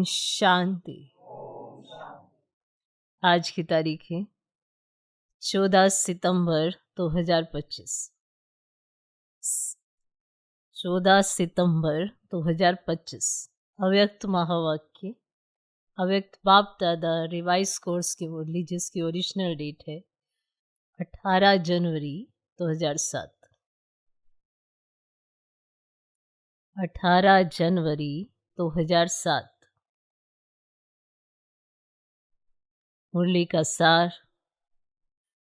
ओम शांति। आज की तारीख है 14 सितंबर 2025। 14 सितंबर 2025 अव्यक्त महावाक्य, अव्यक्त बाप दादा रिवाइज कोर्स की मुरली, जिसकी ओरिजिनल डेट है 18 जनवरी 2007। 18 जनवरी 2007। मुरली का सार: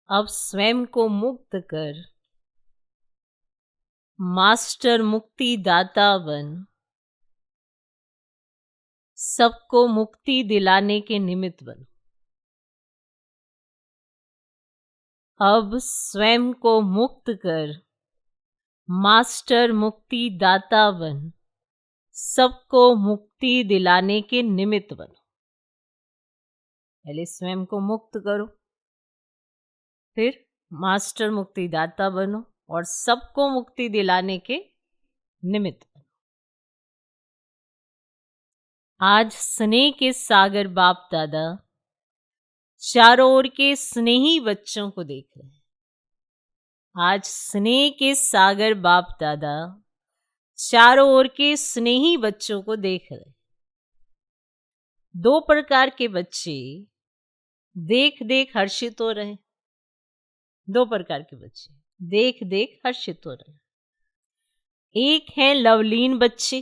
अब स्वयं को मुक्त कर मास्टर मुक्ति दाता बन, सबको मुक्ति दिलाने के निमित्त बनो। अब स्वयं को मुक्त कर मास्टर मुक्ति दाता बन, सबको मुक्ति दिलाने के निमित्त बनो। पहले स्वयं को मुक्त करो, फिर मास्टर मुक्ति दाता बनो और सबको मुक्ति दिलाने के निमित्त बनो। आज स्नेह के सागर बाप दादा चारों ओर के स्नेही बच्चों को देख रहे हैं। आज स्नेह के सागर बाप दादा चारों ओर के स्नेही बच्चों को देख रहे हैं। दो प्रकार के बच्चे देख देख हर्षित हो रहे हैं। दो प्रकार के बच्चे देख देख हर्षित हो रहे हैं। एक हैं लवलीन बच्चे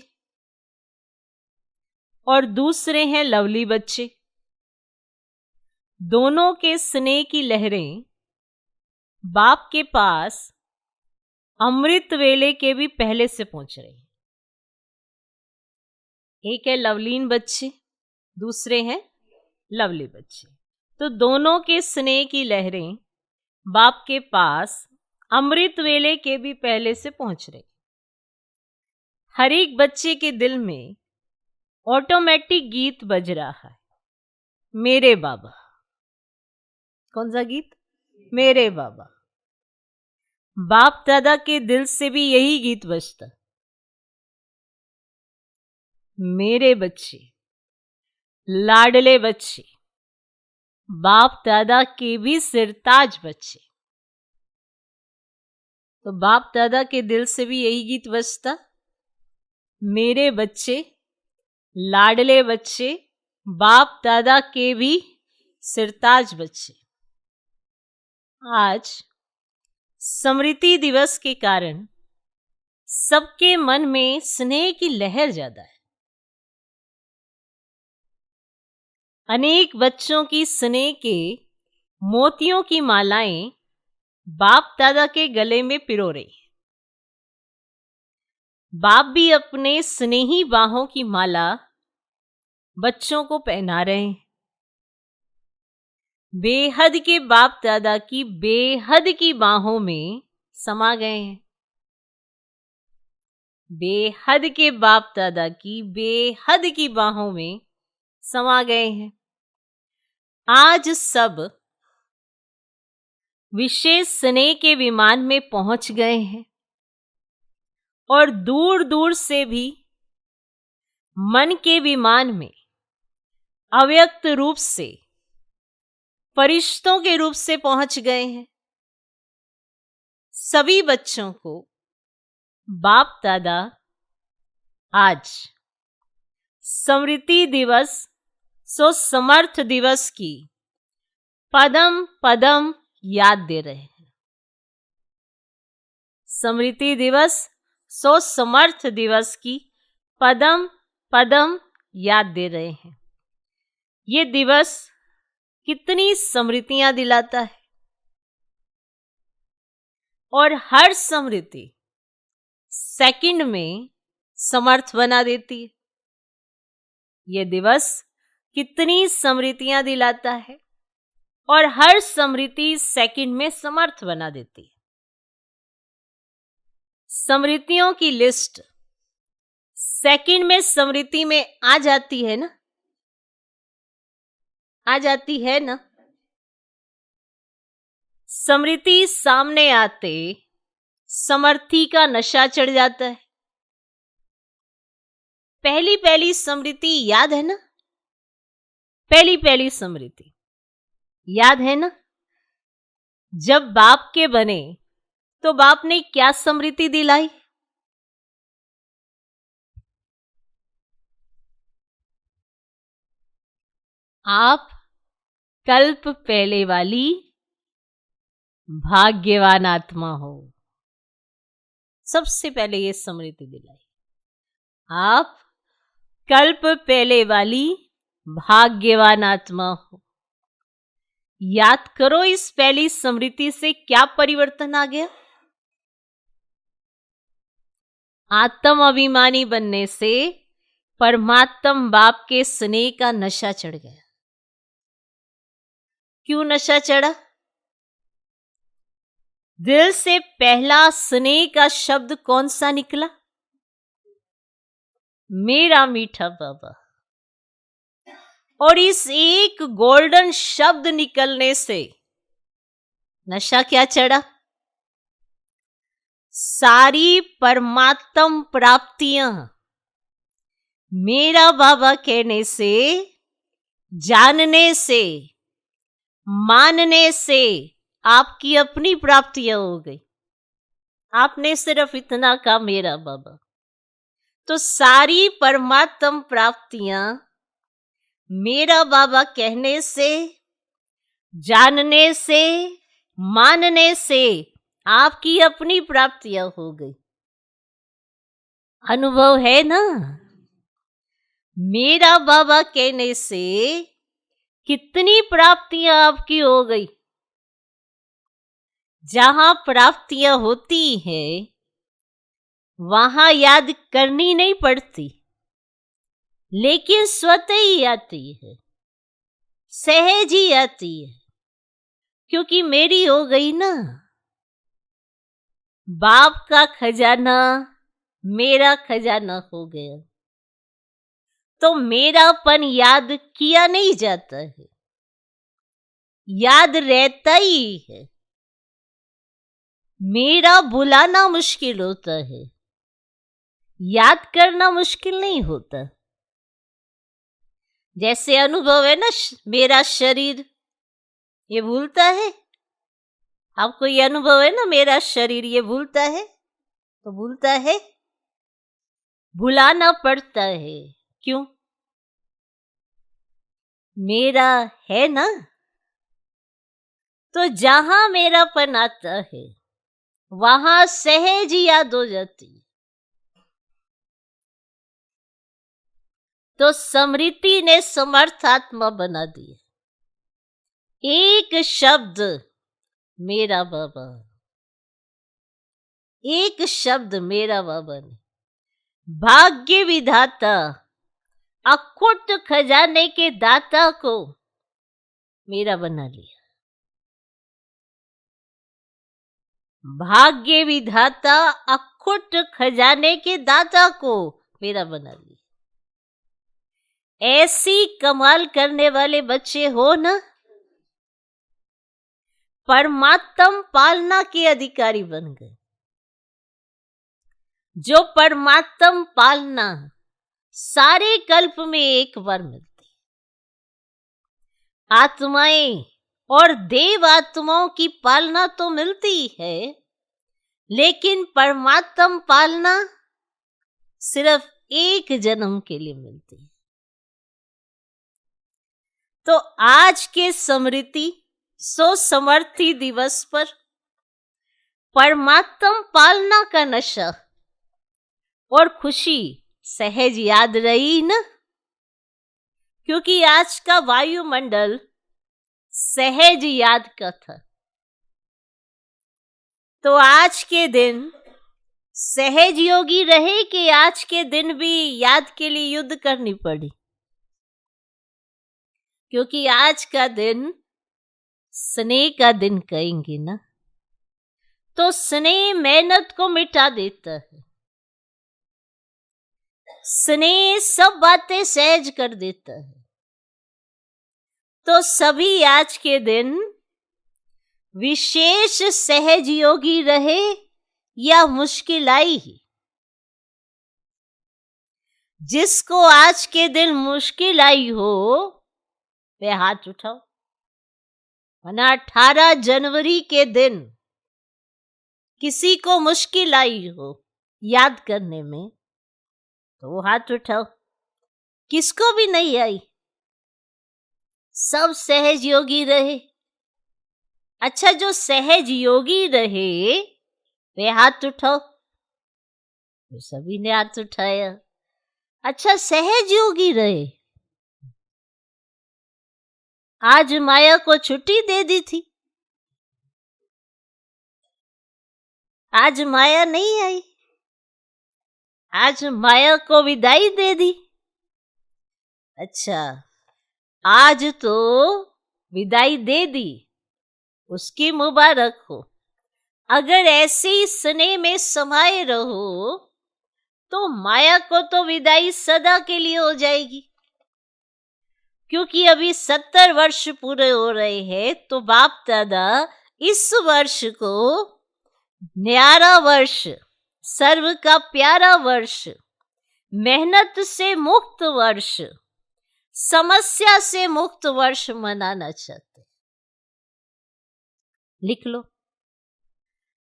और दूसरे हैं लवली बच्चे। दोनों के स्नेह की लहरें बाप के पास अमृत वेले के भी पहले से पहुंच रही हैं। एक है लवलीन बच्चे, दूसरे हैं लवली बच्चे। तो दोनों के स्नेह की लहरें बाप के पास अमृत वेले के भी पहले से पहुंच रही। हर एक बच्चे के दिल में ऑटोमेटिक गीत बज रहा है, मेरे बाबा। कौन सा गीत? मेरे बाबा। बाप दादा के दिल से भी यही गीत बजता। मेरे बच्चे, लाडले बच्चे, बाप दादा के भी सिरताज बच्चे। तो बाप दादा के दिल से भी यही गीत बजता। मेरे बच्चे, लाडले बच्चे, बाप दादा के भी सिरताज बच्चे। आज स्मृति दिवस के कारण सबके मन में स्नेह की लहर ज्यादा है। अनेक बच्चों की स्नेह के मोतियों की मालाएं बाप दादा के गले में पिरो रही है। बाप भी अपने स्नेही बाहों की माला बच्चों को पहना रहे हैं। बेहद के बाप दादा की बेहद की बाहों में समा गए हैं। बेहद के बाप दादा की बेहद की बाहों में समा गए हैं। आज सब विशेष स्नेह के विमान में पहुंच गए हैं और दूर दूर से भी मन के विमान में अव्यक्त रूप से फरिश्तों के रूप से पहुंच गए हैं। सभी बच्चों को बाप दादा आज स्मृति दिवस सो समर्थ दिवस की पदम पदम याद दे रहे हैं। स्मृति दिवस सो समर्थ दिवस की पदम पदम याद दे रहे हैं। ये दिवस कितनी स्मृतियां दिलाता है और हर स्मृति सेकंड में समर्थ बना देती है। ये दिवस कितनी स्मृतियां दिलाता है और हर स्मृति सेकंड में समर्थ बना देती है। स्मृतियों की लिस्ट सेकंड में स्मृति में आ जाती है ना, आ जाती है ना। स्मृति सामने आते समर्थी का नशा चढ़ जाता है। पहली पहली स्मृति याद है ना, पहली पहली स्मृति याद है ना? जब बाप के बने तो बाप ने क्या स्मृति दिलाई? आप कल्प पहले वाली भाग्यवान आत्मा हो। सबसे पहले ये स्मृति दिलाई, आप कल्प पहले वाली भाग्यवान आत्मा हो। याद करो, इस पहली स्मृति से क्या परिवर्तन आ गया? आत्म अभिमानी बनने से परमात्म बाप के स्नेह का नशा चढ़ गया। क्यों नशा चढ़ा? दिल से पहला स्नेह का शब्द कौन सा निकला? मेरा मीठा बाबा। और इस एक गोल्डन शब्द निकलने से नशा क्या चढ़ा? सारी परमात्म प्राप्तियां मेरा बाबा कहने से, जानने से, मानने से आपकी अपनी प्राप्तियां हो गई। आपने सिर्फ इतना कहा मेरा बाबा, तो सारी परमात्म प्राप्तियां मेरा बाबा कहने से, जानने से, मानने से आपकी अपनी प्राप्तियां हो गई। अनुभव है ना? मेरा बाबा कहने से कितनी प्राप्तियां आपकी हो गई। जहां प्राप्तियां होती हैं वहां याद करनी नहीं पड़ती, लेकिन स्वतः ही आती है, सहज ही आती है, क्योंकि मेरी हो गई ना। बाप का खजाना मेरा खजाना हो गया, तो मेरापन याद किया नहीं जाता है, याद रहता ही है। मेरा बुलाना मुश्किल होता है, याद करना मुश्किल नहीं होता। जैसे अनुभव है ना, मेरा शरीर ये भूलता है। आपको ये अनुभव है ना, मेरा शरीर ये भूलता है, तो भूलता है, भुलाना पड़ता है। क्यों? मेरा है ना। तो जहां मेरापन आता है वहां सहज ही याद हो जाती है। तो स्मृति ने समर्थ आत्मा बना दिया। एक शब्द मेरा बाबा, एक शब्द मेरा बाबा ने भाग्य विधाता, अखुट खजाने के दाता को मेरा बना लिया। भाग्य विधाता, अखुट खजाने के दाता को मेरा बना लिया। ऐसी कमाल करने वाले बच्चे हो ना, परमात्म पालना के अधिकारी बन गए। जो परमात्म पालना सारे कल्प में एक बार मिलती। आत्माएं और देव आत्माओं की पालना तो मिलती है, लेकिन परमात्म पालना सिर्फ एक जन्म के लिए मिलती है। तो आज के स्मृति समर्थी दिवस पर परमात्म पालना का नशा और खुशी सहज याद रही ना, क्योंकि आज का वायुमंडल सहज याद का था। तो आज के दिन सहज योगी रहे कि आज के दिन भी याद के लिए युद्ध करनी पड़ी, क्योंकि आज का दिन स्नेह का दिन कहेंगे ना, तो स्नेह मेहनत को मिटा देता है। स्नेह सब बातें सहज कर देता है। तो सभी आज के दिन विशेष सहज योगी रहे या मुश्किल आई ही। जिसको आज के दिन मुश्किल आई हो, वे हाथ उठाओ। वरना 18 जनवरी के दिन किसी को मुश्किल आई हो याद करने में तो वो हाथ उठाओ। किसको भी नहीं आई, सब सहज योगी रहे। अच्छा, जो सहज योगी रहे वे हाथ उठाओ। तो सभी ने हाथ उठाया। अच्छा, सहज योगी रहे। आज माया को छुट्टी दे दी थी, आज माया नहीं आई, आज माया को विदाई दे दी। अच्छा, आज तो विदाई दे दी, उसकी मुबारक हो। अगर ऐसे ही स्नेह में समाये रहो तो माया को तो विदाई सदा के लिए हो जाएगी। क्योंकि अभी 70 वर्ष पूरे हो रहे हैं, तो बाप दादा इस वर्ष को न्यारा वर्ष, सर्व का प्यारा वर्ष, मेहनत से मुक्त वर्ष, समस्या से मुक्त वर्ष मनाना चाहते। लिख लो,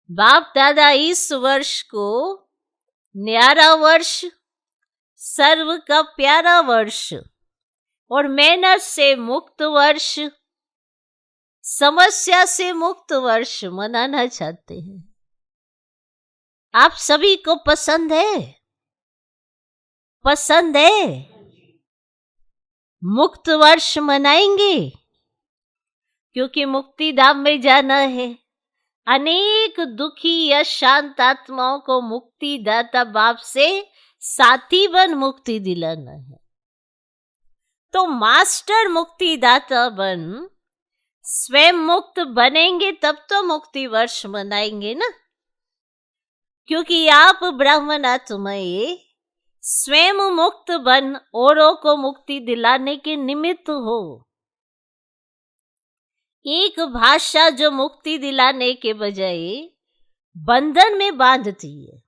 बाप दादा इस वर्ष को न्यारा वर्ष, सर्व का प्यारा वर्ष और मेहनत से मुक्त वर्ष, समस्या से मुक्त वर्ष मनाना चाहते हैं। आप सभी को पसंद है? पसंद है? मुक्त वर्ष मनाएंगे, क्योंकि मुक्ति धाम में जाना है। अनेक दुखी या शांत आत्माओं को मुक्ति दाता बाप से साथी बन मुक्ति दिलाना है। तो मास्टर मुक्ति दाता बन स्वयं मुक्त बनेंगे तब तो मुक्ति वर्ष मनाएंगे ना। क्योंकि आप ब्राह्मण आत्माएं स्वयं मुक्त बन औरों को मुक्ति दिलाने के निमित्त हो। एक भाषा जो मुक्ति दिलाने के बजाय बंधन में बांधती है,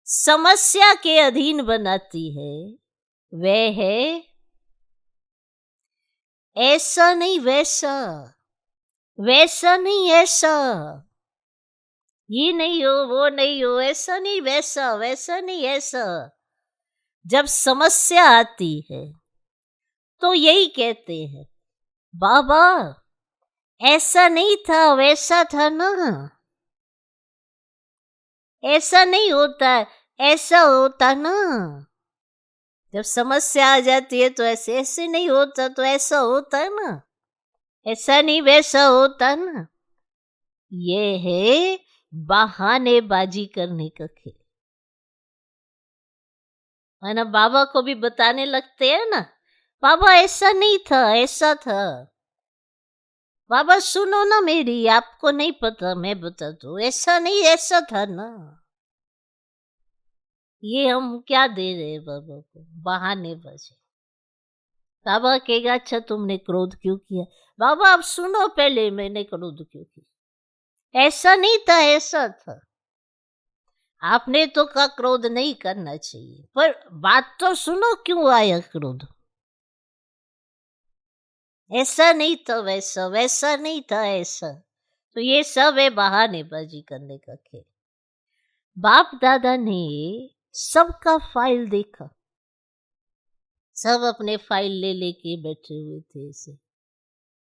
समस्या के अधीन बनाती है, वह है ऐसा नहीं वैसा, वैसा नहीं ऐसा, ये नहीं हो वो नहीं हो, ऐसा नहीं वैसा, वैसा नहीं ऐसा। जब समस्या आती है तो यही कहते हैं, बाबा ऐसा नहीं था वैसा था ना, ऐसा नहीं होता ऐसा होता ना। जब समस्या आ जाती है तो ऐसे ऐसे नहीं होता तो ऐसा होता है ना, ऐसा नहीं वैसा होता ना। ये है बहानेबाजी करने का खेल। है ना, बाबा को भी बताने लगते हैं ना, बाबा ऐसा नहीं था ऐसा था। बाबा सुनो ना मेरी, आपको नहीं पता मैं बता दूं, ऐसा नहीं ऐसा था ना। ये हम क्या दे रहे हैं बाबा को? बहानेबाजी। बाबा कहेगा अच्छा तुमने क्रोध क्यों किया? बाबा आप सुनो पहले, मैंने क्रोध क्यों किया? ऐसा नहीं था ऐसा था। आपने तो कहा क्रोध नहीं करना चाहिए, पर बात तो सुनो क्यों आया क्रोध? ऐसा नहीं था वैसा, वैसा नहीं था ऐसा। तो ये सब है बहानेबाजी करने का खेल। बाप दादा ने सबका फाइल देखा, सब अपने फाइल ले लेके बैठे हुए थे ऐसे,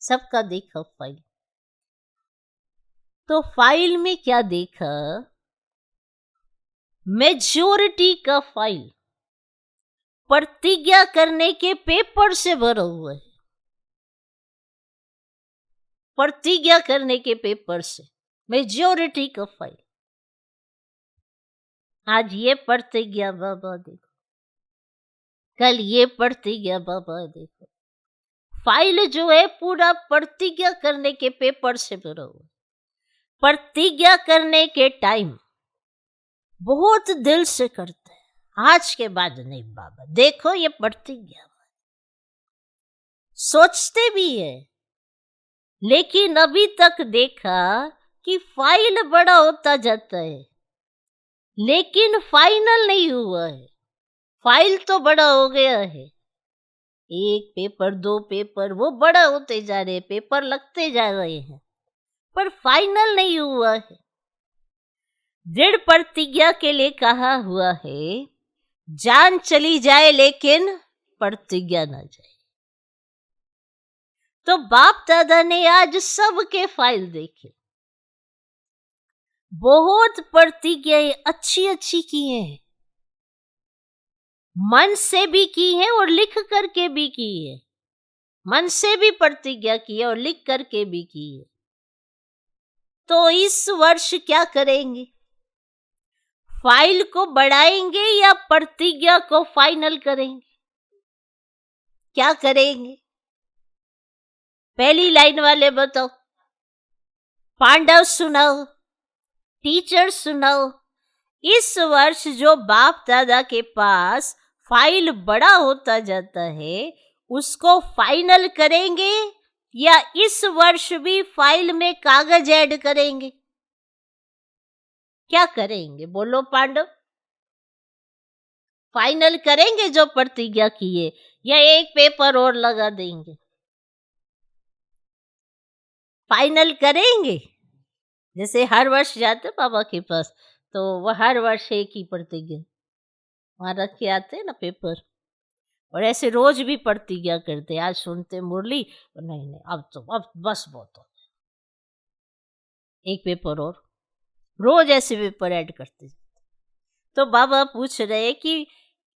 सबका देखा फाइल। तो फाइल में क्या देखा? मेजॉरिटी का फाइल प्रतिज्ञा करने के पेपर से भरा हुआ है। प्रतिज्ञा करने के पेपर से मेजॉरिटी का फाइल। आज ये प्रतिज्ञा बाबा देखो, कल ये प्रतिज्ञा बाबा देखो। फाइल जो है पूरा प्रतिज्ञा करने के पेपर से भरा हुआ। प्रतिज्ञा करने के टाइम बहुत दिल से करते हैं, आज के बाद नहीं बाबा, देखो ये प्रतिज्ञा। सोचते भी है, लेकिन अभी तक देखा कि फाइल बड़ा होता जाता है, लेकिन फाइनल नहीं हुआ है। फाइल तो बड़ा हो गया है, एक पेपर, दो पेपर, वो बड़ा होते जा रहे, पेपर लगते जा रहे हैं, पर फाइनल नहीं हुआ है। दृढ़ प्रतिज्ञा के लिए कहा हुआ है, जान चली जाए लेकिन प्रतिज्ञा ना जाए। तो बाप दादा ने आज सबके फाइल देखे, बहुत प्रतिज्ञाएं अच्छी अच्छी की हैं, मन से भी की है और लिख करके भी की है। मन से भी प्रतिज्ञा की है और लिख करके भी की है। तो इस वर्ष क्या करेंगे? फाइल को बढ़ाएंगे या प्रतिज्ञा को फाइनल करेंगे? क्या करेंगे? पहली लाइन वाले बताओ। पांडव सुनाओ, टीचर सुनाओ। इस वर्ष जो बाप दादा के पास फाइल बड़ा होता जाता है, उसको फाइनल करेंगे या इस वर्ष भी फाइल में कागज ऐड करेंगे? क्या करेंगे? बोलो पांडव। फाइनल करेंगे जो प्रतिज्ञा की है, या एक पेपर और लगा देंगे? फाइनल करेंगे। जैसे हर वर्ष जाते बाबा के पास, तो वह हर वर्ष एक ही प्रतिज्ञा वहां रख के आते ना पेपर, और ऐसे रोज भी प्रतिज्ञा करते। आज सुनते मुरली, नहीं नहीं अब बस बहुत हो, एक पेपर और, रोज ऐसे पेपर ऐड करते। तो बाबा पूछ रहे कि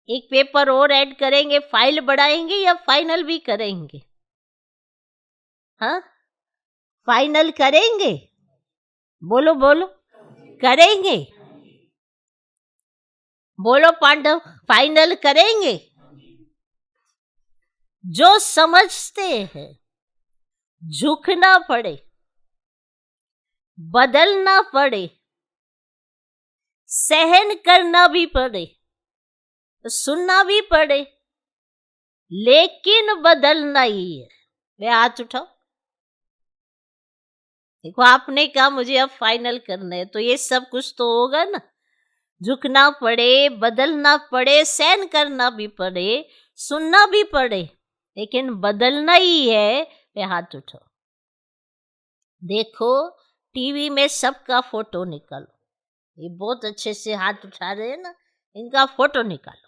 एक पेपर और ऐड करेंगे, फाइल बढ़ाएंगे या फाइनल भी करेंगे? हाँ, फाइनल करेंगे? बोलो बोलो, करेंगे? बोलो पांडव, फाइनल करेंगे? जो समझते हैं झुकना पड़े, बदलना पड़े, सहन करना भी पड़े, सुनना भी पड़े, लेकिन बदलना ही है। वे हाथ उठाओ। देखो, आपने कहा मुझे अब फाइनल करना है, तो ये सब कुछ तो होगा ना। झुकना पड़े, बदलना पड़े, सहन करना भी पड़े, सुनना भी पड़े, लेकिन बदलना ही है। वे हाथ उठाओ। देखो, टीवी में सबका फोटो निकालो। ये बहुत अच्छे से हाथ उठा रहे हैं ना, इनका फोटो निकालो।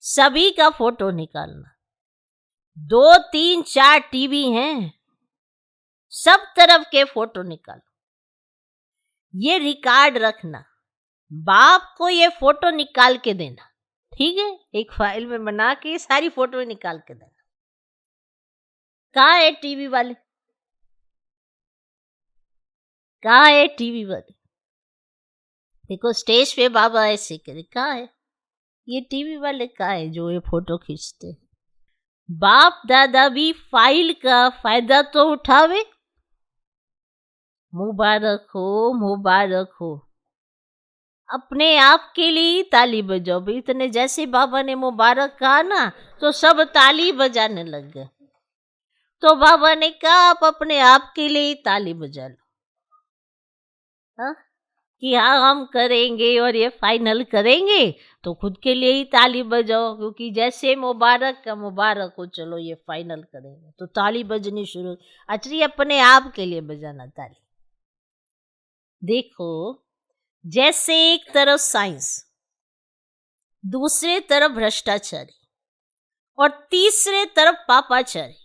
सभी का फोटो निकालना। 2, 3, 4 टीवी हैं, सब तरफ के फोटो निकालो। ये रिकॉर्ड रखना, बाप को ये फोटो निकाल के देना, ठीक है? एक फाइल में बना के सारी फोटो निकाल के देना। कहाँ है टीवी वाले? कहाँ है टीवी वाले? देखो, स्टेज पे बाबा ऐसे करे, कहाँ है ये टीवी वाले? कहाँ है जो ये फोटो खींचते? बाप दादा भी फाइल का फायदा तो उठावे। मुबारक हो, मुबारक हो। अपने आप के लिए ताली बजाओ भाई। इतने जैसे बाबा ने मुबारक कहा ना, तो सब ताली बजाने लग गए। तो बाबा ने कहा आप अपने आप के लिए ताली बजा लो, हाँ? कि हाँ हम करेंगे और ये फाइनल करेंगे, तो खुद के लिए ही ताली बजाओ, क्योंकि जैसे मुबारक का मुबारक हो, चलो ये फाइनल करेंगे, तो ताली बजनी शुरू। अच्छा, अपने आप के लिए बजाना ताली। देखो, जैसे एक तरफ साइंस, दूसरे तरफ भ्रष्टाचारी और तीसरे तरफ पापाचारी,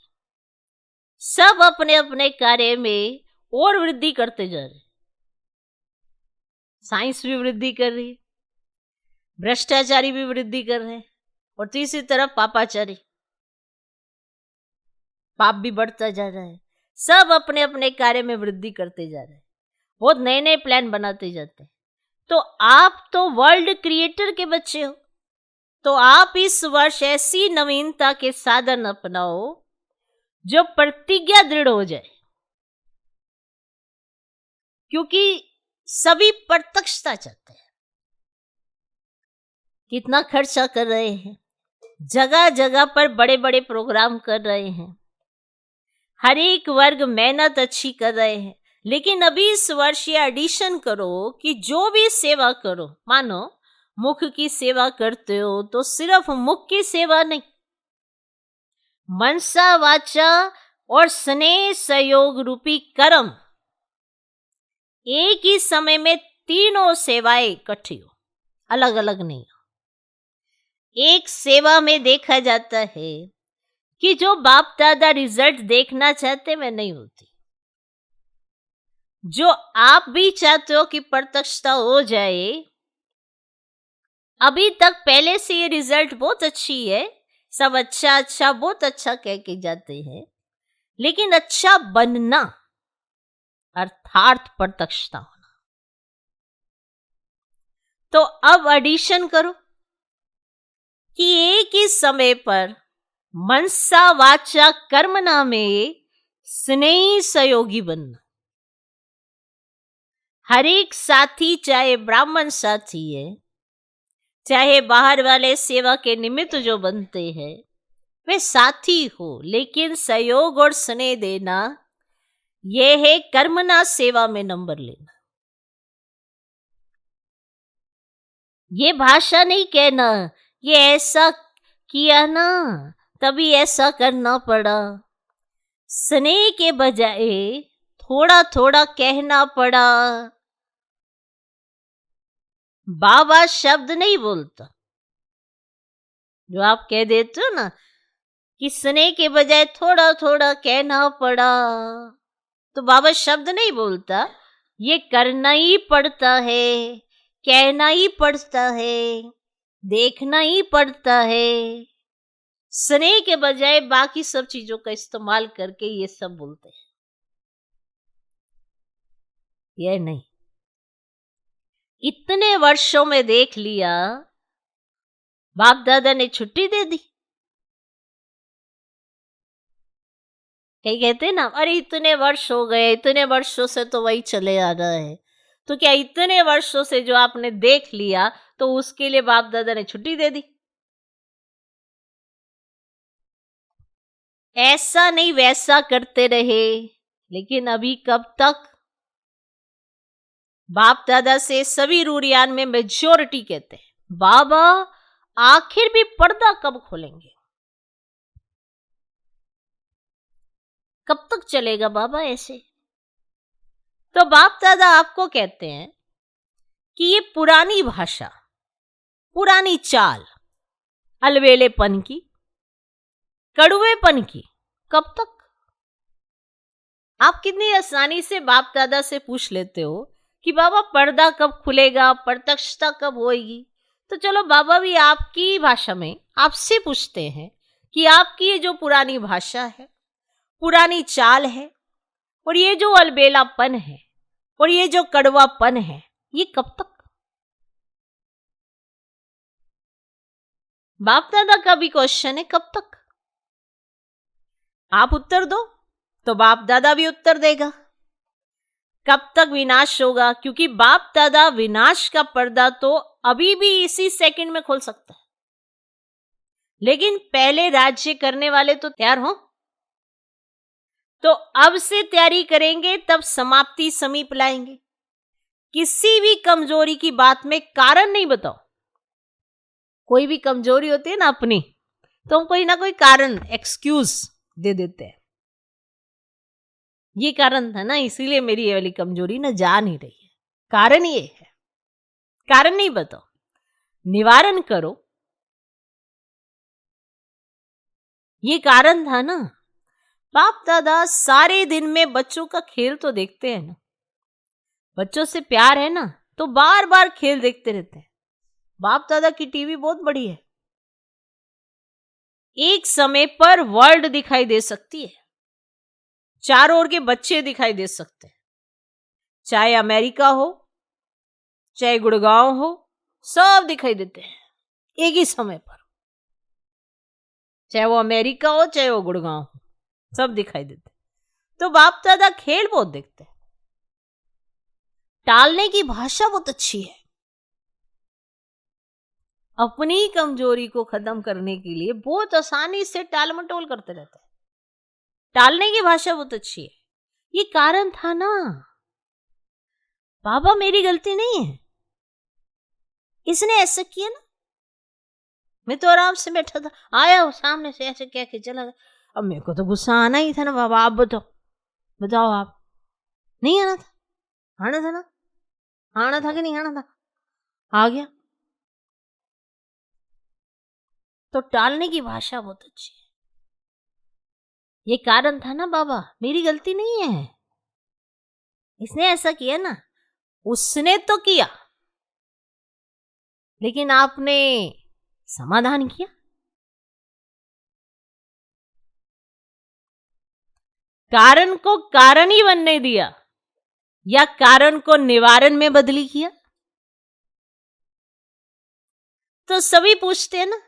सब अपने अपने कार्य में और वृद्धि करते जा रहे। साइंस भी वृद्धि कर रही है, भ्रष्टाचारी भी वृद्धि कर रहे हैं, और तीसरी तरफ पापाचारी, पाप भी बढ़ता जा रहा है। सब अपने अपने कार्य में वृद्धि करते जा रहे हैं, बहुत नए नए प्लान बनाते जाते हैं। तो आप तो वर्ल्ड क्रिएटर के बच्चे हो, तो आप इस वर्ष ऐसी नवीनता के साधन अपनाओ जो प्रतिज्ञा दृढ़ हो जाए, क्योंकि सभी प्रत्यक्षता चाहते हैं। कितना खर्चा कर रहे हैं, जगह जगह पर बड़े बड़े प्रोग्राम कर रहे हैं, हर एक वर्ग मेहनत अच्छी कर रहे हैं। लेकिन अभी इस वर्ष ये एडिशन करो कि जो भी सेवा करो, मानो मुख की सेवा करते हो, तो सिर्फ मुख की सेवा नहीं, मनसा वाचा और स्नेह सहयोग रूपी कर्म एक ही समय में तीनों सेवाएं इकट्ठी हो, अलग अलग नहीं हो। एक सेवा में देखा जाता है कि जो बाप दादा रिजल्ट देखना चाहते वह नहीं होती। जो आप भी चाहते हो कि प्रत्यक्षता हो जाए, अभी तक पहले से ये रिजल्ट बहुत अच्छी है, सब अच्छा अच्छा बहुत अच्छा कह के जाते हैं, लेकिन अच्छा बनना अर्थात प्रत्यक्षता होना। तो अब एडिशन करो कि एक ही समय पर मनसा वाचा कर्मणा में स्नेही सहयोगी बनना। हर एक साथी, चाहे ब्राह्मण साथी है, चाहे बाहर वाले सेवा के निमित्त जो बनते हैं, वे साथी हो, लेकिन सहयोग और स्नेह देना यह है कर्मणा सेवा में नंबर लेना। ये भाषा नहीं कहना ये ऐसा किया ना तभी ऐसा करना पड़ा। स्नेह के बजाय थोड़ा थोड़ा कहना पड़ा। बाबा शब्द नहीं बोलता। जो आप कह देते हो ना कि स्नेह के बजाय थोड़ा थोड़ा कहना पड़ा, तो बाबा शब्द नहीं बोलता, ये करना ही पड़ता है, कहना ही पड़ता है, देखना ही पड़ता है। स्नेह के बजाय बाकी सब चीजों का इस्तेमाल करके ये सब बोलते हैं। यह नहीं, इतने वर्षों में देख लिया, बाप दादा ने छुट्टी दे दी। कई कहते हैं ना, अरे इतने वर्ष हो गए, इतने वर्षों से तो वही चले आ रहा है। तो क्या इतने वर्षों से जो आपने देख लिया तो उसके लिए बाप दादा ने छुट्टी दे दी? ऐसा नहीं वैसा करते रहे, लेकिन अभी कब तक? बाप दादा से सभी रूरियान में मेजॉरिटी कहते हैं, बाबा आखिर भी पर्दा कब खोलेंगे? कब तक चलेगा बाबा ऐसे? तो बाप दादा आपको कहते हैं कि ये पुरानी भाषा, पुरानी चाल, अलवेलेपन की, कड़वेपन की कब तक? आप कितनी आसानी से बाप दादा से पूछ लेते हो कि बाबा पर्दा कब खुलेगा, प्रत्यक्षता कब होएगी। तो चलो बाबा भी आपकी भाषा में आपसे पूछते हैं कि आपकी ये जो पुरानी भाषा है, पुरानी चाल है, और ये जो अलबेलापन है और ये जो कड़वापन है, ये कब तक? बाप दादा का भी क्वेश्चन है, कब तक? आप उत्तर दो तो बाप दादा भी उत्तर देगा, कब तक विनाश होगा। क्योंकि बाप दादा विनाश का पर्दा तो अभी भी इसी सेकंड में खोल सकता है, लेकिन पहले राज्य करने वाले तो तैयार हो। तो अब से तैयारी करेंगे तब समाप्ति समीप लाएंगे। किसी भी कमजोरी की बात में कारण नहीं बताओ। कोई भी कमजोरी होती है ना अपनी, तो हम कोई ना कोई कारण, एक्सक्यूज दे देते हैं। ये कारण था ना, इसीलिए मेरी ये वाली कमजोरी ना जा नहीं रही है, कारण ये है। कारण नहीं बताओ, निवारण करो। ये कारण था ना। बाप दादा सारे दिन में बच्चों का खेल तो देखते हैं ना, बच्चों से प्यार है ना, तो बार बार खेल देखते रहते हैं। बाप दादा की टीवी बहुत बड़ी है, एक समय पर वर्ल्ड दिखाई दे सकती है, चारों ओर के बच्चे दिखाई दे सकते हैं, चाहे अमेरिका हो चाहे गुड़गांव हो, सब दिखाई देते हैं एक ही समय पर। चाहे वो अमेरिका हो चाहे वो गुड़गांव हो, सब दिखाई देते। तो बाप दादा खेल बहुत देखते हैं। टालने की भाषा बहुत अच्छी है। अपनी कमजोरी को खत्म करने के लिए बहुत आसानी से टाल मटोल करते रहते हैं। टालने की भाषा बहुत अच्छी है। ये कारण था ना, बाबा मेरी गलती नहीं है, इसने ऐसा किया ना, मैं तो आराम से बैठा था, आया वो सामने से ऐसे कह के चला गया, अब मेरे को तो गुस्सा आना ही था ना बाबा, आप बताओ आप, नहीं आना था, आना था ना, आना था कि नहीं आना था, आ गया। तो टालने की भाषा बहुत अच्छी है। ये कारण था ना बाबा, मेरी गलती नहीं है, इसने ऐसा किया ना, उसने तो किया, लेकिन आपने समाधान किया। कारण को कारण ही बनने दिया या कारण को निवारण में बदली किया। तो सभी पूछते हैं ना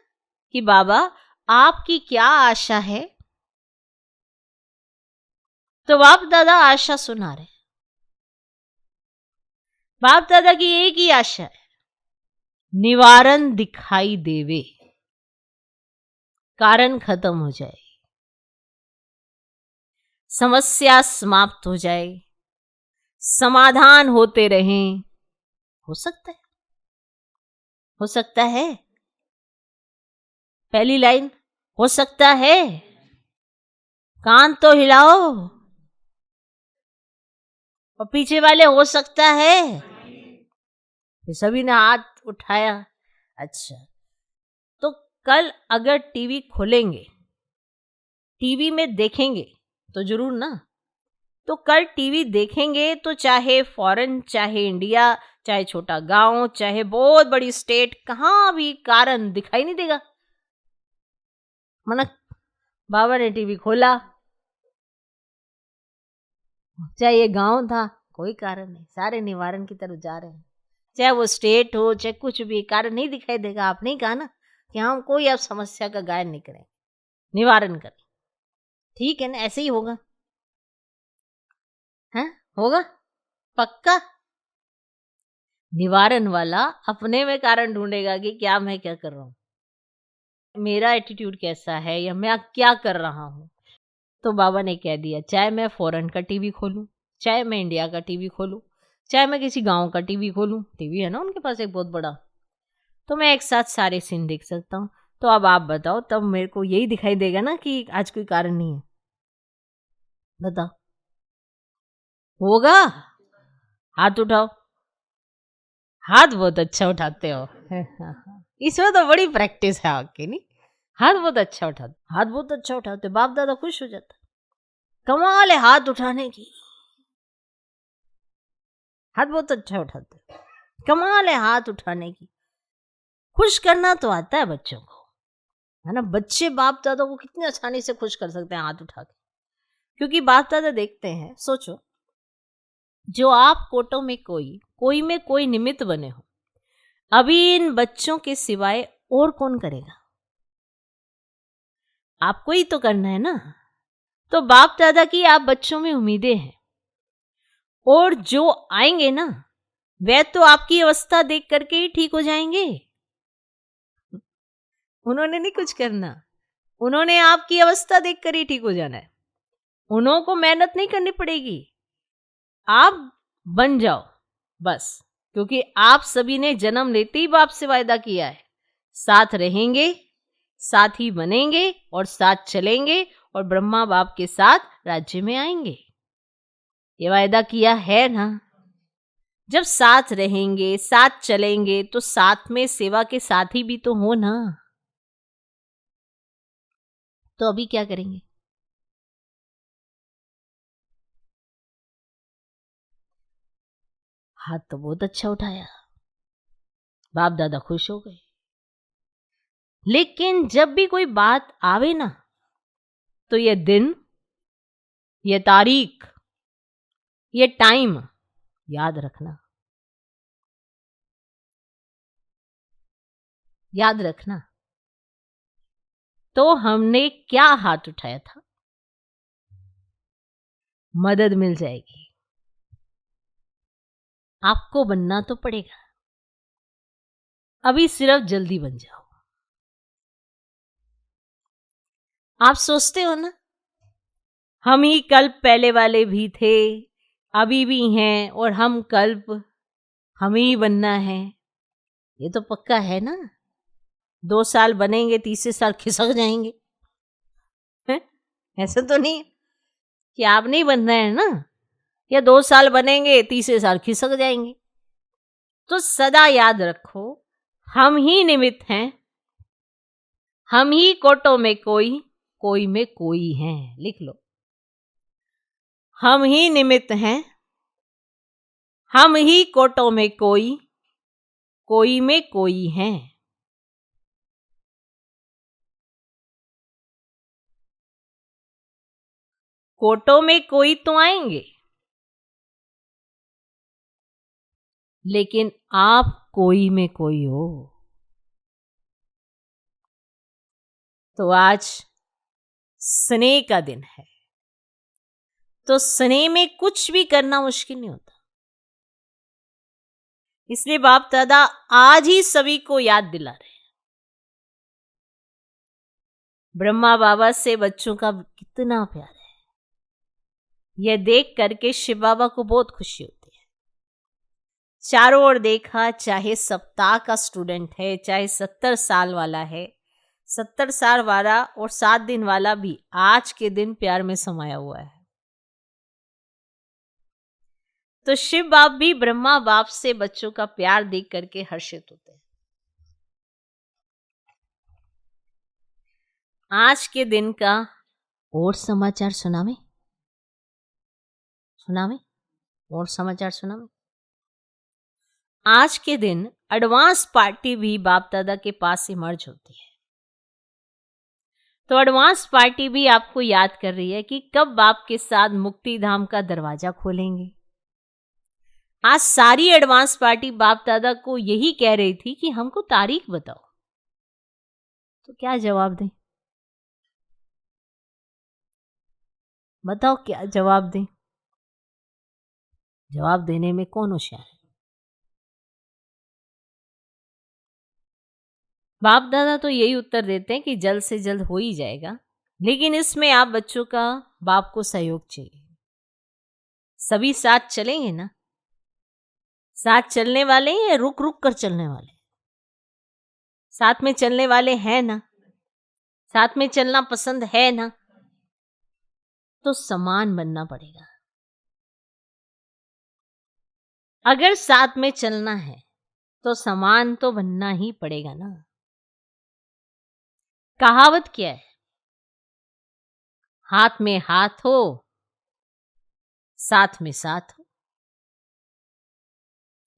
कि बाबा आपकी क्या आशा है, तो बाप दादा आशा सुना रहे। बाप दादा की एक ही आशा है, निवारण दिखाई देवे, कारण खत्म हो जाए, समस्या समाप्त हो जाए, समाधान होते रहें। हो सकता है, हो सकता है, पहली लाइन हो सकता है, कान तो हिलाओ, और पीछे वाले हो सकता है, ये सभी ने हाथ उठाया। अच्छा, तो कल अगर टीवी खोलेंगे, टीवी में देखेंगे तो जरूर ना, तो कल टीवी देखेंगे तो चाहे फॉरेन, चाहे इंडिया, चाहे छोटा गांव, चाहे बहुत बड़ी स्टेट, कहां भी कारण दिखाई नहीं देगा। मना बाबा ने टीवी खोला, चाहे ये गांव था, कोई कारण नहीं, सारे निवारण की तरफ जा रहे हैं। चाहे वो स्टेट हो, चाहे कुछ भी, कारण नहीं दिखाई देगा। आपने ही कहा ना कि हम कोई अब समस्या का गायन नहीं करें, निवारण करें। ठीक है ना, ऐसे ही होगा, है होगा पक्का। निवारण वाला अपने में कारण ढूंढेगा कि क्या मैं क्या कर रहा हूं, मेरा एटीट्यूड कैसा है, या मैं क्या कर रहा हूं। तो बाबा ने कह दिया, चाहे मैं फॉरेन का टीवी खोलूं, चाहे मैं इंडिया का टीवी खोलूं, चाहे मैं किसी गांव का टीवी खोलूं, टीवी है ना उनके पास एक बहुत बड़ा, तो मैं एक साथ सारे सीन देख सकता हूँ। तो अब आप बताओ, तब मेरे को यही दिखाई देगा ना कि आज कोई कारण नहीं है। बताओ होगा? हाथ उठाओ, हाथ बहुत अच्छा उठाते हो इसमें तो बड़ी प्रैक्टिस है आपकी, नहीं? हाथ बहुत अच्छा उठाते, हाथ बहुत अच्छा उठाते, बाप दादा खुश हो जाता। कमाल है हाथ उठाने की, हाथ बहुत अच्छा उठाते, कमाल है हाथ उठाने की। खुश करना तो आता है बच्चों को, है ना? बच्चे बाप दादा को कितनी आसानी से खुश कर सकते हैं हाथ उठा के, क्योंकि बाप दादा देखते हैं। सोचो, जो आप कोटों में कोई में कोई निमित्त बने हो, अभी इन बच्चों के सिवाय और कौन करेगा? आपको ही तो करना है ना। तो बाप दादा की आप बच्चों में उम्मीदें हैं, और जो आएंगे ना, वे तो आपकी अवस्था देख करके ही ठीक हो जाएंगे। उन्होंने नहीं कुछ करना, उन्होंने आपकी अवस्था देखकर ही ठीक हो जाना है। उन्हों को मेहनत नहीं करनी पड़ेगी, आप बन जाओ बस। क्योंकि आप सभी ने जन्म लेते ही बाप से वायदा किया है, साथ रहेंगे, साथ ही बनेंगे और साथ चलेंगे, और ब्रह्मा बाप के साथ राज्य में आएंगे। ये वायदा किया है ना। जब साथ रहेंगे, साथ चलेंगे, तो साथ में सेवा के साथी भी तो हो ना। तो अभी क्या करेंगे? हाथ तो बहुत अच्छा उठाया, बाप दादा खुश हो गए। लेकिन जब भी कोई बात आवे ना, तो ये दिन, ये तारीख, ये टाइम याद रखना, याद रखना। तो हमने क्या हाथ उठाया था, मदद मिल जाएगी। आपको बनना तो पड़ेगा, अभी सिर्फ जल्दी बन जाओ। आप सोचते हो ना, हम ही कल्प पहले वाले भी थे, अभी भी हैं, और हम कल्प हमें ही बनना है। ये तो पक्का है ना। 2 साल बनेंगे, तीसरे साल खिसक जाएंगे, हैं? ऐसा तो नहीं कि आप नहीं बन रहे हैं ना, या 2 साल बनेंगे, तीसरे साल खिसक जाएंगे। तो सदा याद रखो, हम ही निमित्त हैं, हम ही कोटों में कोई, कोई में कोई है। लिख लो, हम ही निमित्त हैं, हम ही कोटों में कोई, कोई में कोई है। कोटों में कोई तो आएंगे, लेकिन आप कोई में कोई हो। तो आज स्नेह का दिन है, तो स्नेह में कुछ भी करना मुश्किल नहीं होता। इसलिए बाप दादा आज ही सभी को याद दिला रहे हैं। ब्रह्मा बाबा से बच्चों का कितना प्यार है, यह देख करके शिव बाबा को बहुत खुशी होती है। चारों ओर देखा, चाहे सप्ताह का स्टूडेंट है, चाहे 70 साल वाला है, 70 साल वाला और 7 दिन वाला भी आज के दिन प्यार में समाया हुआ है। तो शिव बाप भी ब्रह्मा बाप से बच्चों का प्यार देख करके हर्षित होते हैं। आज के दिन का और समाचार सुनावे और समाचार सुनावे। आज के दिन एडवांस पार्टी भी बाप दादा के पास इमर्ज होती है। तो एडवांस पार्टी भी आपको याद कर रही है कि कब बाप के साथ मुक्ति धाम का दरवाजा खोलेंगे। आज सारी एडवांस पार्टी बाप दादा को यही कह रही थी कि हमको तारीख बताओ। तो क्या जवाब दें? बताओ क्या जवाब दें? जवाब देने में कौन होशियार है? बाप दादा तो यही उत्तर देते हैं कि जल्द से जल्द हो ही जाएगा, लेकिन इसमें आप बच्चों का बाप को सहयोग चाहिए। सभी साथ चलेंगे ना? साथ चलने वाले हैं या रुक रुक कर चलने वाले? साथ में चलने वाले हैं ना? साथ में चलना पसंद है ना? तो समान बनना पड़ेगा। अगर साथ में चलना है तो समान तो बनना ही पड़ेगा ना। कहावत क्या है? हाथ में हाथ हो, साथ में साथ हो।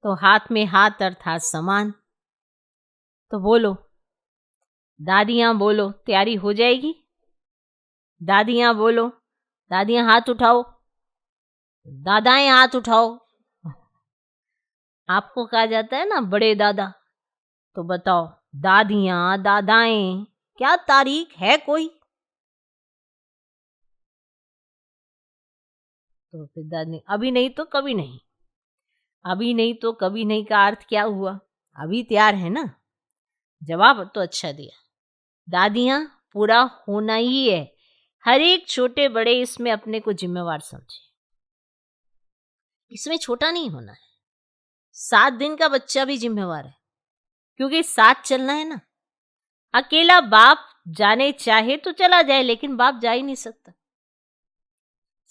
तो हाथ में हाथ अर्थात समान। तो बोलो दादियां, बोलो तैयारी हो जाएगी? दादियां बोलो, दादियां हाथ उठाओ, दादाएं हाथ उठाओ। आपको कहा जाता है ना बड़े दादा, तो बताओ दादियां दादाएं, क्या तारीख है कोई? तो फिर दादी अभी नहीं तो कभी नहीं, अभी नहीं तो कभी नहीं का अर्थ क्या हुआ? अभी तैयार है ना? जवाब तो अच्छा दिया। दादियां पूरा होना ही है। हर एक छोटे बड़े इसमें अपने को जिम्मेवार समझे। इसमें छोटा नहीं होना है। 7 दिन का बच्चा भी जिम्मेवार है, क्योंकि साथ चलना है ना। अकेला बाप जाने चाहे तो चला जाए, लेकिन बाप जा ही नहीं सकता।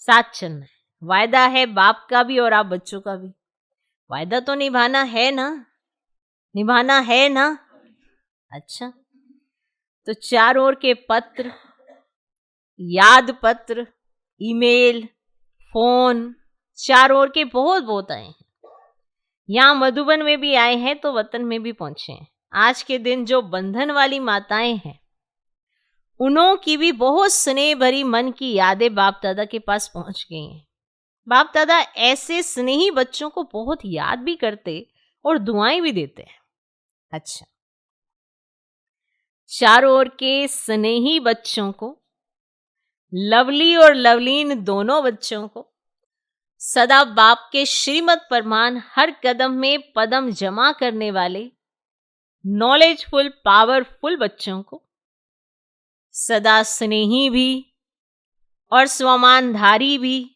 साथ चलना है, वायदा है बाप का भी और आप बच्चों का भी। वायदा तो निभाना है ना? निभाना है ना? अच्छा, तो चारों ओर के पत्र, याद पत्र, ईमेल, फोन, चारों ओर के बहुत बहुत आए हैं। यहाँ मधुबन में भी आए हैं तो वतन में भी पहुंचे हैं। आज के दिन जो बंधन वाली माताएं हैं, उन्हों की भी बहुत स्नेह भरी मन की यादें बाप दादा के पास पहुंच गई हैं। बाप दादा ऐसे स्नेही बच्चों को बहुत याद भी करते और दुआएं भी देते हैं। अच्छा, चारों ओर के स्नेही बच्चों को, लवली और लवलीन दोनों बच्चों को, सदा बाप के श्रीमत परमान हर कदम में पदम जमा करने वाले नॉलेजफुल पावरफुल बच्चों को, सदा स्नेही भी और स्वमानधारी भी,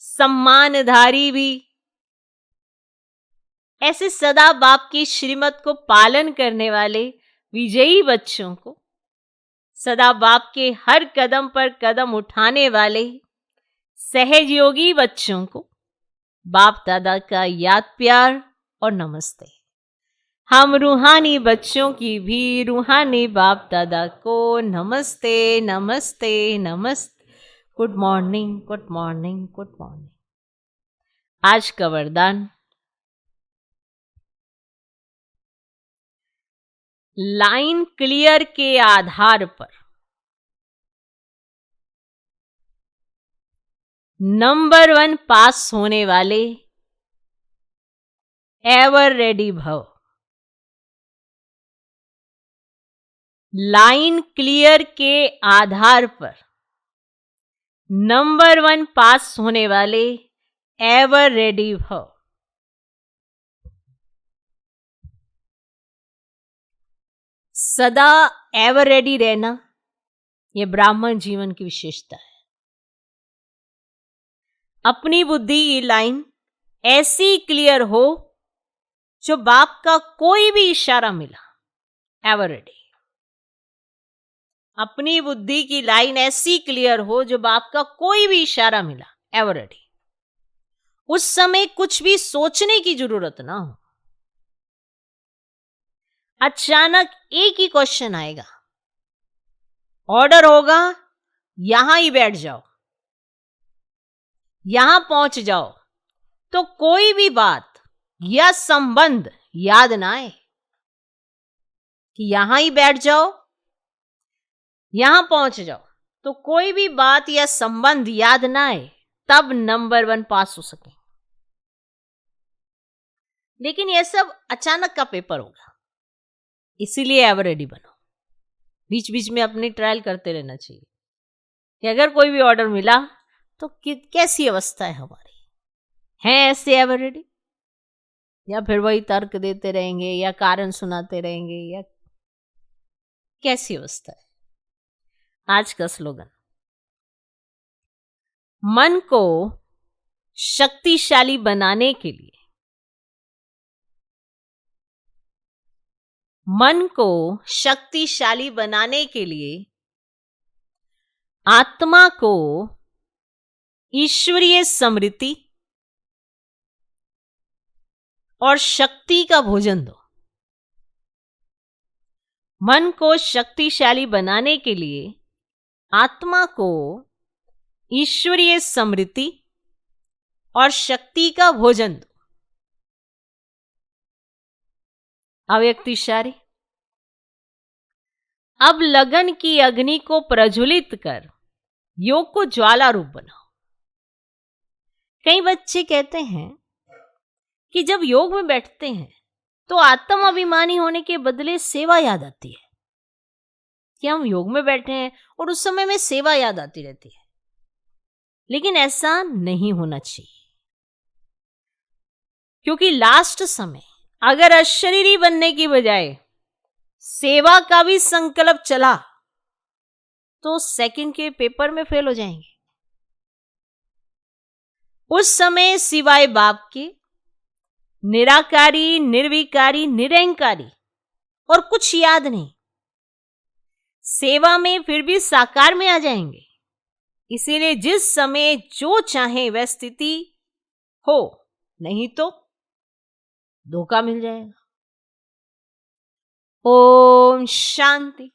सम्मानधारी भी, ऐसे सदा बाप की श्रीमत को पालन करने वाले विजयी बच्चों को सदा बाप के हर कदम पर कदम उठाने वाले सहयोगी बच्चों को बाप दादा का याद प्यार और नमस्ते। हम रूहानी बच्चों की भी रूहानी बाप दादा को नमस्ते नमस्ते नमस्ते। Good morning, good morning, good morning. आज का वरदान, लाइन क्लियर के आधार पर नंबर 1 पास होने वाले एवर रेडी भव। लाइन क्लियर के आधार पर नंबर 1 पास होने वाले एवर रेडी भव। सदा एवर रेडी रहना, यह ब्राह्मण जीवन की विशेषता है। अपनी बुद्धि की लाइन ऐसी क्लियर हो जो बाप का कोई भी इशारा मिला एवर रेडी। अपनी बुद्धि की लाइन ऐसी क्लियर हो जो बाप का कोई भी इशारा मिला एवर रेडी। उस समय कुछ भी सोचने की जरूरत ना हो। अचानक एक ही क्वेश्चन आएगा, ऑर्डर होगा, यहां ही बैठ जाओ, यहां पहुंच जाओ, तो कोई भी बात या संबंध याद ना आए कि यहां ही बैठ जाओ, यहां पहुंच जाओ, तो कोई भी बात या संबंध याद ना आए, तब नंबर 1 पास हो सके। लेकिन यह सब अचानक का पेपर होगा, इसीलिए एवर रेडी बनो। बीच बीच में अपनी ट्रायल करते रहना चाहिए कि अगर कोई भी ऑर्डर मिला तो कैसी अवस्था है हमारी, हैं ऐसे एवर रेडी, या फिर वही तर्क देते रहेंगे या कारण सुनाते रहेंगे, या कैसी अवस्था है। आज का स्लोगन, मन को शक्तिशाली बनाने के लिए, मन को शक्तिशाली बनाने के लिए आत्मा को ईश्वरीय स्मृति और शक्ति का भोजन दो। मन को शक्तिशाली बनाने के लिए आत्मा को ईश्वरीय स्मृति और शक्ति का भोजन दो। अव्यक्त इशारे, अब लगन की अग्नि को प्रज्वलित कर योग को ज्वाला रूप बनाओ। कई बच्चे कहते हैं कि जब योग में बैठते हैं तो आत्म अभिमानी होने के बदले सेवा याद आती है, कि हम योग में बैठे हैं और उस समय में सेवा याद आती रहती है। लेकिन ऐसा नहीं होना चाहिए, क्योंकि लास्ट समय अगर अशरीरी बनने की बजाय सेवा का भी संकल्प चला तो सेकंड के पेपर में फेल हो जाएंगे। उस समय सिवाय बाप के निराकारी, निर्विकारी, निरंकारी और कुछ याद नहीं। सेवा में फिर भी साकार में आ जाएंगे। इसीलिए जिस समय जो चाहे वह स्थिति हो, नहीं तो धोखा मिल जाएगा। ओम शांति।